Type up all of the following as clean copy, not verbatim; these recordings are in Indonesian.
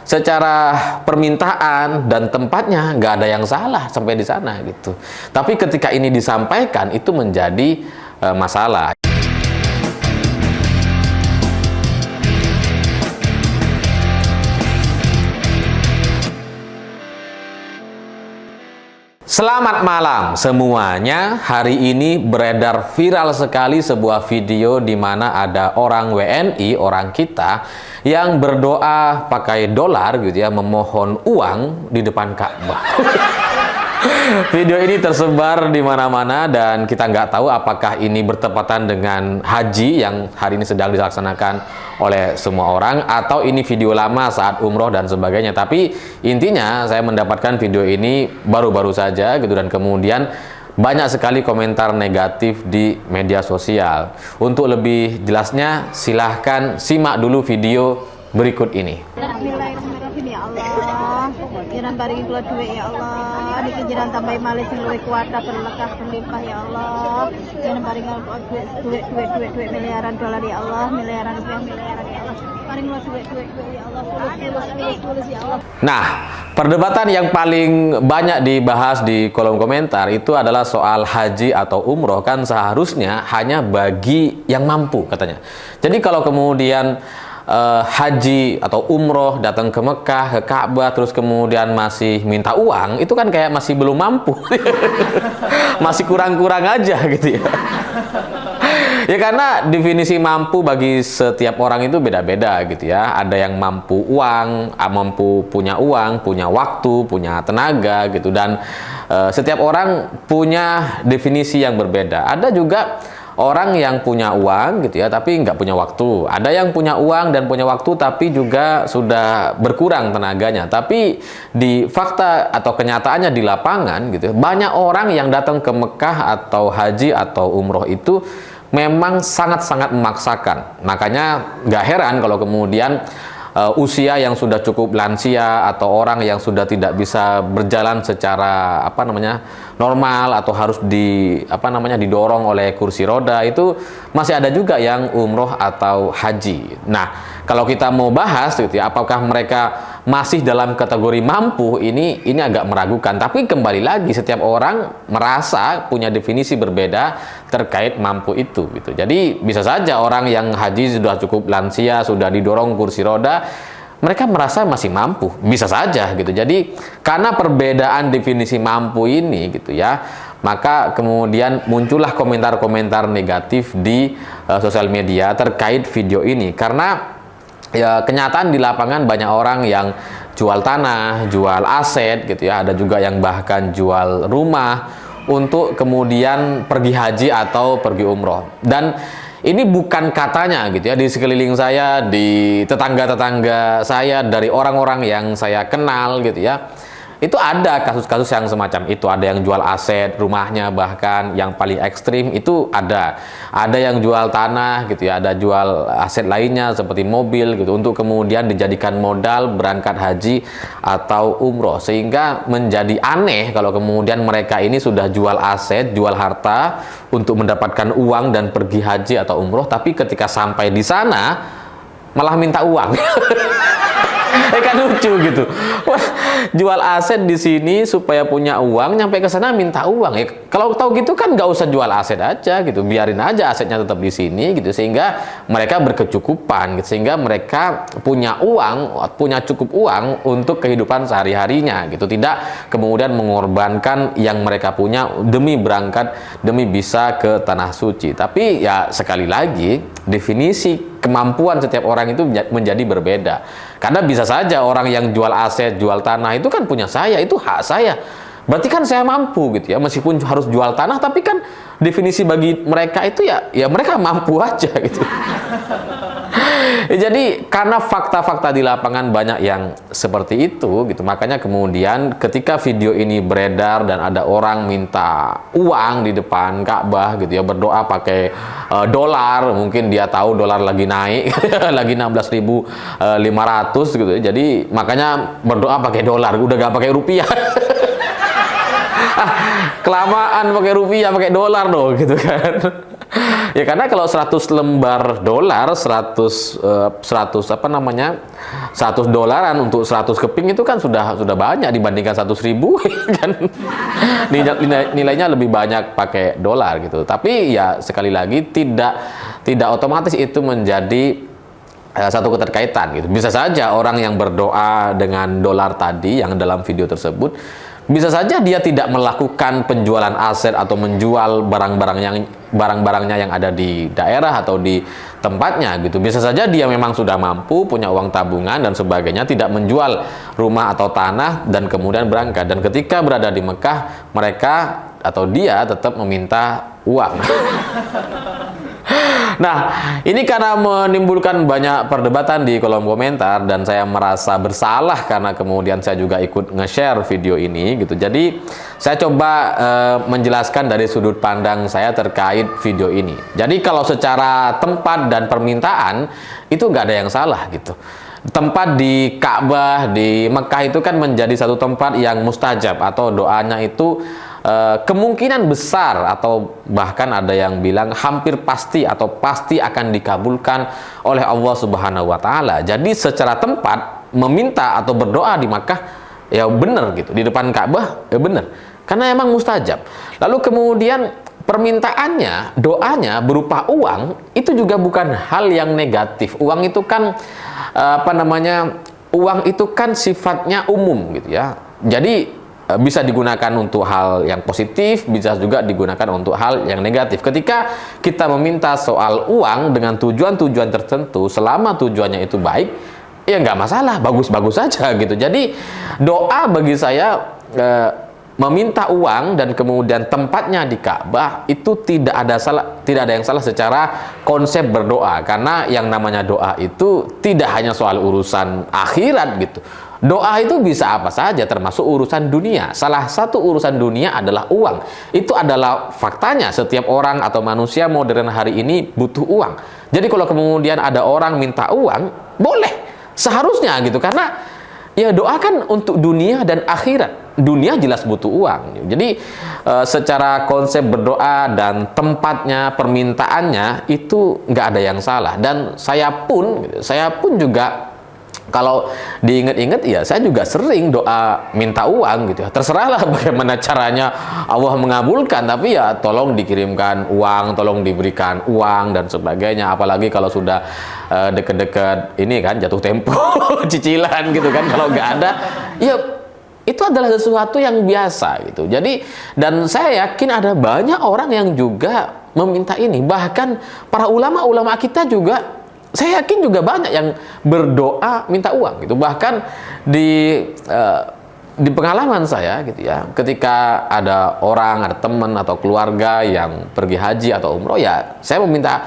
secara permintaan dan tempatnya nggak ada yang salah sampai di sana gitu. Tapi ketika ini disampaikan itu menjadi masalah. Selamat malam semuanya. Hari ini beredar viral sekali sebuah video di mana ada orang WNI, orang kita yang berdoa pakai dolar gitu ya, memohon uang di depan Ka'bah. Video ini tersebar di mana-mana dan kita nggak tahu apakah ini bertepatan dengan haji yang hari ini sedang dilaksanakan oleh semua orang atau ini video lama saat umroh dan sebagainya. Tapi intinya saya mendapatkan video ini baru-baru saja gitu dan kemudian banyak sekali komentar negatif di media sosial. Untuk lebih jelasnya silahkan simak dulu video berikut ini. Bismillahirrahmanirrahim. Ya Allah, jiran baringi kula duit ya Allah, niki jiran tambahi malih sing luwih kuwata berkah berlimpah ya Allah. Jiran baringi duit miliaran dolar ya Allah, miliaran rupiah miliaran ya Allah. Paring kula duit ya Allah, tulus ya Allah. Nah, perdebatan yang paling banyak dibahas di kolom komentar itu adalah soal haji atau umroh kan seharusnya hanya bagi yang mampu katanya. Jadi kalau kemudian haji atau umroh datang ke Mekah, ke Ka'bah terus kemudian masih minta uang, itu kan kayak masih belum mampu. Masih kurang-kurang aja gitu ya. Ya karena definisi mampu bagi setiap orang itu beda-beda gitu ya. Ada yang mampu uang, mampu punya uang, punya waktu, punya tenaga gitu, dan setiap orang punya definisi yang berbeda. Ada juga orang yang punya uang gitu ya, tapi nggak punya waktu. Ada yang punya uang dan punya waktu, tapi juga sudah berkurang tenaganya. Tapi di fakta atau kenyataannya di lapangan gitu, banyak orang yang datang ke Mekah atau haji atau umroh itu memang sangat-sangat memaksakan. Makanya nggak heran kalau kemudian usia yang sudah cukup lansia atau orang yang sudah tidak bisa berjalan secara normal atau harus didorong oleh kursi roda itu masih ada juga yang umroh atau haji. Nah, kalau kita mau bahas gitu ya, apakah mereka masih dalam kategori mampu, ini agak meragukan. Tapi kembali lagi setiap orang merasa punya definisi berbeda terkait mampu itu gitu. Jadi bisa saja orang yang haji sudah cukup lansia, sudah didorong kursi roda, mereka merasa masih mampu, bisa saja gitu. Jadi karena perbedaan definisi mampu ini gitu ya, maka kemudian muncullah komentar-komentar negatif di sosial media terkait video ini. Karena ya kenyataan di lapangan banyak orang yang jual tanah, jual aset gitu ya, ada juga yang bahkan jual rumah untuk kemudian pergi haji atau pergi umroh. Dan ini bukan katanya gitu ya, di sekeliling saya, di tetangga-tetangga saya, dari orang-orang yang saya kenal gitu ya, itu ada kasus-kasus yang semacam itu. Ada yang jual aset rumahnya, bahkan yang paling ekstrim itu ada yang jual tanah gitu ya, ada jual aset lainnya seperti mobil gitu untuk kemudian dijadikan modal berangkat haji atau umroh. Sehingga menjadi aneh kalau kemudian mereka ini sudah jual aset, jual harta untuk mendapatkan uang dan pergi haji atau umroh, tapi ketika sampai di sana malah minta uang. Kan lucu gitu. Wah, jual aset di sini supaya punya uang, nyampe ke sana minta uang. Ya, kalau tahu gitu kan nggak usah jual aset aja gitu, biarin aja asetnya tetap di sini gitu, sehingga mereka berkecukupan gitu, sehingga mereka punya uang, punya cukup uang untuk kehidupan sehari-harinya gitu, tidak kemudian mengorbankan yang mereka punya demi berangkat, demi bisa ke tanah suci. Tapi ya sekali lagi definisi kemampuan setiap orang itu menjadi berbeda. Karena bisa saja orang yang jual aset, jual tanah itu kan punya saya, itu hak saya. Berarti kan saya mampu gitu ya, meskipun harus jual tanah, tapi kan definisi bagi mereka itu ya mereka mampu aja gitu. Jadi karena fakta-fakta di lapangan banyak yang seperti itu gitu, makanya kemudian ketika video ini beredar dan ada orang minta uang di depan Ka'bah gitu ya, berdoa pakai dolar, mungkin dia tahu dolar lagi naik lagi 16.500 gitu ya, jadi makanya berdoa pakai dolar, udah gak pakai rupiah. Kelamaan pakai rupiah, pakai dolar dong gitu kan. Ya karena kalau 100 lembar dolar, 100 apa namanya, 100 dolaran untuk 100 keping itu kan sudah banyak dibandingkan 100.000 kan. Nilainya lebih banyak pakai dolar gitu. Tapi ya sekali lagi tidak otomatis itu menjadi satu keterkaitan gitu. Bisa saja orang yang berdoa dengan dolar tadi yang dalam video tersebut, bisa saja dia tidak melakukan penjualan aset atau menjual barang-barangnya yang ada di daerah atau di tempatnya gitu. Bisa saja dia memang sudah mampu, punya uang tabungan dan sebagainya, tidak menjual rumah atau tanah dan kemudian berangkat. Dan ketika berada di Mekah, mereka atau dia tetap meminta uang. Nah, ini karena menimbulkan banyak perdebatan di kolom komentar dan saya merasa bersalah karena kemudian saya juga ikut nge-share video ini gitu. Jadi, saya coba menjelaskan dari sudut pandang saya terkait video ini. Jadi, kalau secara tempat dan permintaan itu nggak ada yang salah gitu. Tempat di Ka'bah di Mekah itu kan menjadi satu tempat yang mustajab atau doanya itu kemungkinan besar atau bahkan ada yang bilang hampir pasti atau pasti akan dikabulkan oleh Allah Subhanahu wa taala. Jadi secara tempat meminta atau berdoa di Makkah ya benar gitu. Di depan Ka'bah ya benar. Karena emang mustajab. Lalu kemudian permintaannya, doanya berupa uang itu juga bukan hal yang negatif. Uang itu kan uang itu kan sifatnya umum gitu ya. Jadi bisa digunakan untuk hal yang positif, bisa juga digunakan untuk hal yang negatif. Ketika kita meminta soal uang dengan tujuan-tujuan tertentu, selama tujuannya itu baik, ya nggak masalah, bagus-bagus saja gitu. Jadi doa bagi saya meminta uang dan kemudian tempatnya di Ka'bah itu tidak ada yang salah secara konsep berdoa, karena yang namanya doa itu tidak hanya soal urusan akhirat gitu. Doa itu bisa apa saja termasuk urusan dunia. Salah satu urusan dunia adalah uang. Itu adalah faktanya, setiap orang atau manusia modern hari ini butuh uang. Jadi kalau kemudian ada orang minta uang, boleh, seharusnya gitu, karena ya doa kan untuk dunia dan akhirat. Dunia jelas butuh uang. Jadi secara konsep berdoa dan tempatnya, permintaannya itu nggak ada yang salah. Dan saya pun juga kalau diingat-ingat ya saya juga sering doa minta uang gitu ya. Terserahlah bagaimana caranya Allah mengabulkan, tapi ya tolong dikirimkan uang, tolong diberikan uang dan sebagainya. Apalagi kalau sudah deket-deket ini kan jatuh tempo cicilan gitu kan, kalau nggak ada ya itu adalah sesuatu yang biasa gitu. Jadi dan saya yakin ada banyak orang yang juga meminta ini. Bahkan para ulama-ulama kita juga saya yakin juga banyak yang berdoa minta uang gitu. Bahkan di pengalaman saya gitu ya, ketika ada orang, ada teman atau keluarga yang pergi haji atau umroh, ya saya minta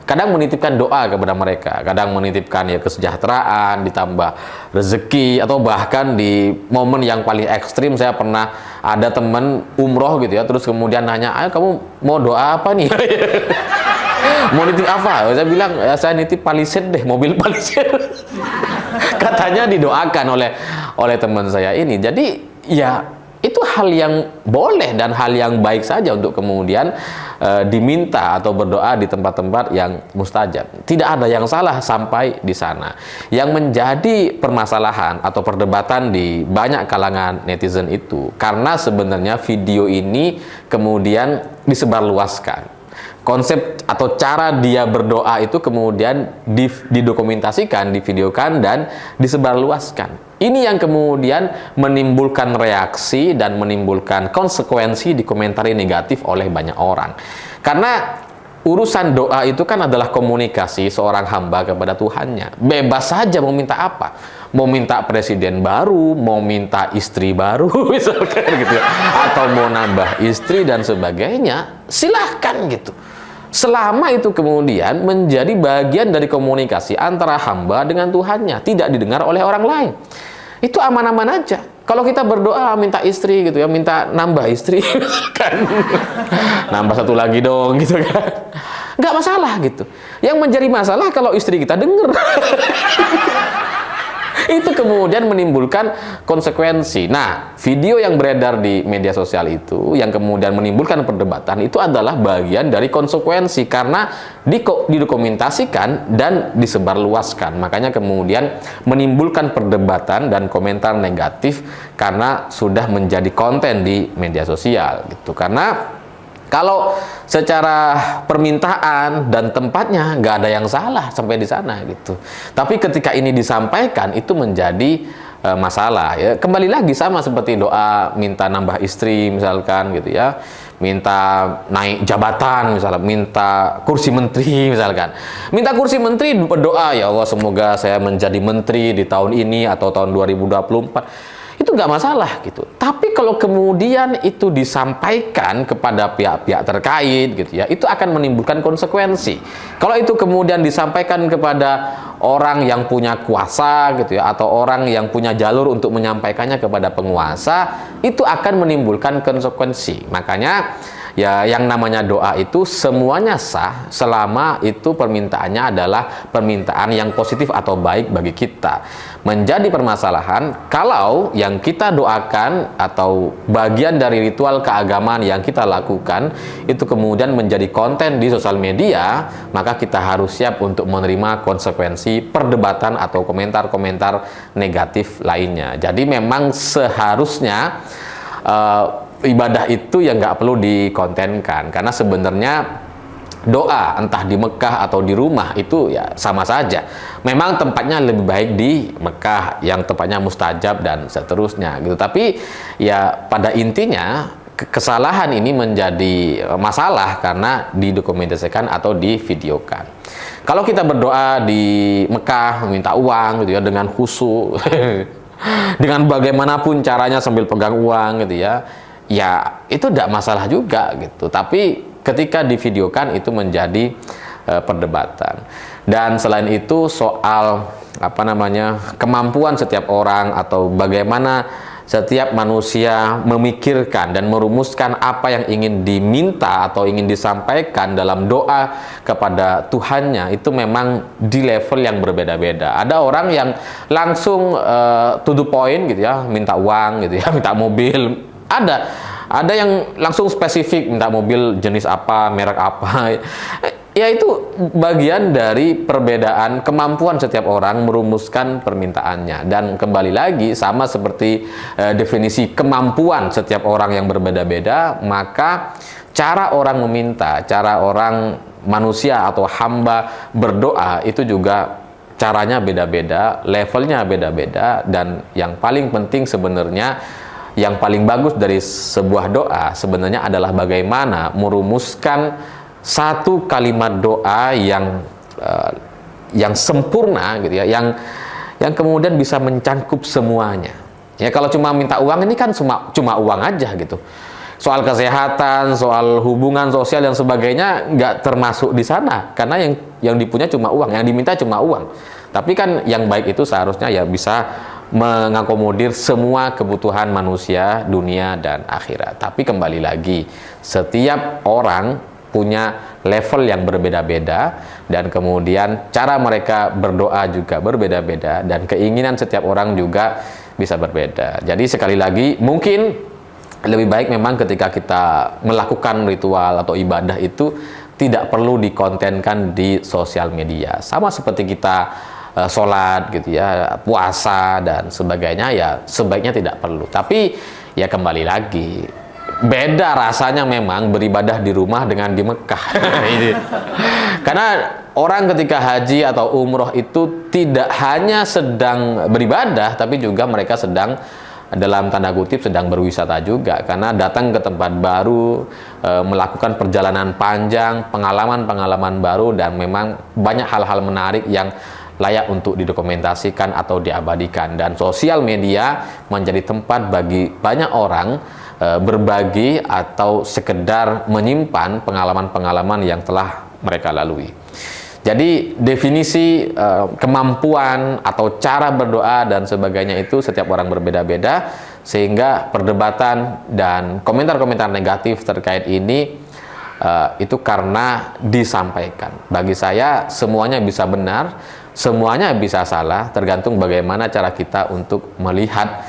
kadang menitipkan doa kepada mereka, kadang menitipkan ya kesejahteraan, ditambah rezeki, atau bahkan di momen yang paling ekstrim saya pernah ada teman umroh gitu ya, terus kemudian nanya, "Ayo kamu mau doa apa nih?" Mau nitip apa? Saya bilang, ya saya nitip Palisade deh, mobil Palisade. Katanya didoakan oleh teman saya ini. Jadi ya itu hal yang boleh dan hal yang baik saja untuk kemudian diminta atau berdoa di tempat-tempat yang mustajab. Tidak ada yang salah sampai di sana. Yang menjadi permasalahan atau perdebatan di banyak kalangan netizen itu karena sebenarnya video ini kemudian disebarluaskan. Konsep atau cara dia berdoa itu kemudian didokumentasikan, divideokan, dan disebarluaskan. Ini yang kemudian menimbulkan reaksi dan menimbulkan konsekuensi dikomentari negatif oleh banyak orang. Karena urusan doa itu kan adalah komunikasi seorang hamba kepada Tuhannya. Bebas saja mau minta apa. Mau minta presiden baru, mau minta istri baru, misalkan gitu ya. Atau mau nambah istri dan sebagainya, silahkan gitu. Selama itu kemudian menjadi bagian dari komunikasi antara hamba dengan Tuhannya, tidak didengar oleh orang lain, itu aman-aman aja. Kalau kita berdoa minta istri gitu ya, minta nambah istri kan, nambah satu lagi dong gitu kan, nggak masalah gitu. Yang menjadi masalah kalau istri kita denger. Itu kemudian menimbulkan konsekuensi. Nah, video yang beredar di media sosial itu yang kemudian menimbulkan perdebatan itu adalah bagian dari konsekuensi karena didokumentasikan dan disebarluaskan. Makanya kemudian menimbulkan perdebatan dan komentar negatif karena sudah menjadi konten di media sosial gitu. Karena kalau secara permintaan dan tempatnya nggak ada yang salah sampai di sana gitu. Tapi ketika ini disampaikan itu menjadi masalah ya. Kembali lagi sama seperti doa minta nambah istri misalkan gitu ya. Minta naik jabatan misalnya, minta kursi menteri misalkan. Minta kursi menteri berdoa ya Allah semoga saya menjadi menteri di tahun ini atau tahun 2024. Itu nggak masalah gitu. Tapi kalau kemudian itu disampaikan kepada pihak-pihak terkait gitu ya, itu akan menimbulkan konsekuensi. Kalau itu kemudian disampaikan kepada orang yang punya kuasa gitu ya, atau orang yang punya jalur untuk menyampaikannya kepada penguasa, itu akan menimbulkan konsekuensi. Makanya ya yang namanya doa itu semuanya sah selama itu permintaannya adalah permintaan yang positif atau baik bagi kita. Menjadi permasalahan kalau yang kita doakan atau bagian dari ritual keagamaan yang kita lakukan itu kemudian menjadi konten di sosial media, maka kita harus siap untuk menerima konsekuensi perdebatan atau komentar-komentar negatif lainnya. Jadi memang seharusnya ibadah itu yang nggak perlu dikontenkan karena sebenarnya doa entah di Mekah atau di rumah itu ya sama saja. Memang tempatnya lebih baik di Mekah yang tempatnya mustajab dan seterusnya gitu. Tapi ya pada intinya kesalahan ini menjadi masalah karena didokumentasikan atau divideokan. Kalau kita berdoa di Mekah meminta uang gitu ya dengan khusyuk dengan bagaimanapun caranya sambil pegang uang gitu ya. Ya itu tidak masalah juga gitu. Tapi ketika divideokan itu menjadi perdebatan. Dan selain itu soal kemampuan setiap orang atau bagaimana setiap manusia memikirkan dan merumuskan apa yang ingin diminta atau ingin disampaikan dalam doa kepada Tuhannya itu memang di level yang berbeda-beda. Ada orang yang langsung to the point gitu ya, minta uang gitu ya, minta mobil. Ada yang langsung spesifik minta mobil jenis apa, merek apa. Ya itu bagian dari perbedaan kemampuan setiap orang merumuskan permintaannya. Dan kembali lagi sama seperti definisi kemampuan setiap orang yang berbeda-beda, maka cara orang meminta, cara orang manusia atau hamba berdoa itu juga caranya beda-beda, levelnya beda-beda, dan yang paling penting sebenarnya yang paling bagus dari sebuah doa sebenarnya adalah bagaimana merumuskan satu kalimat doa yang sempurna gitu ya, yang kemudian bisa mencangkup semuanya. Ya kalau cuma minta uang ini kan cuma uang aja gitu. Soal kesehatan, soal hubungan sosial dan sebagainya nggak termasuk di sana karena yang dipunya cuma uang, yang diminta cuma uang. Tapi kan yang baik itu seharusnya ya bisa mengakomodir semua kebutuhan manusia, dunia dan akhirat. Tapi kembali lagi, setiap orang punya level yang berbeda-beda dan kemudian cara mereka berdoa juga berbeda-beda dan keinginan setiap orang juga bisa berbeda. Jadi sekali lagi mungkin lebih baik memang ketika kita melakukan ritual atau ibadah itu tidak perlu dikontenkan di sosial media. Sama seperti kita sholat gitu ya, puasa dan sebagainya, ya sebaiknya tidak perlu. Tapi ya kembali lagi, beda rasanya memang beribadah di rumah dengan di Mekah. Karena orang ketika haji atau umroh itu tidak hanya sedang beribadah, tapi juga mereka sedang dalam tanda kutip sedang berwisata juga, karena datang ke tempat baru, melakukan perjalanan panjang, pengalaman-pengalaman baru, dan memang banyak hal-hal menarik yang layak untuk didokumentasikan atau diabadikan. Dan sosial media menjadi tempat bagi banyak orang berbagi atau sekedar menyimpan pengalaman-pengalaman yang telah mereka lalui. Jadi definisi kemampuan atau cara berdoa dan sebagainya itu setiap orang berbeda-beda, sehingga perdebatan dan komentar-komentar negatif terkait ini itu karena disampaikan. Bagi saya semuanya bisa benar, Semuanya bisa salah, tergantung bagaimana cara kita untuk melihat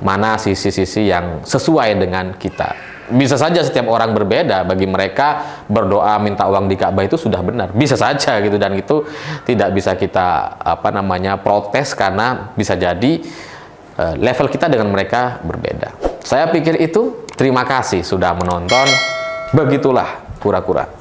mana sisi-sisi yang sesuai dengan kita. Bisa saja setiap orang berbeda. Bagi mereka berdoa minta uang di Ka'bah itu sudah benar, bisa saja gitu, dan itu tidak bisa kita protes, karena bisa jadi level kita dengan mereka berbeda. Saya pikir itu. Terima kasih sudah menonton. Begitulah kura-kura.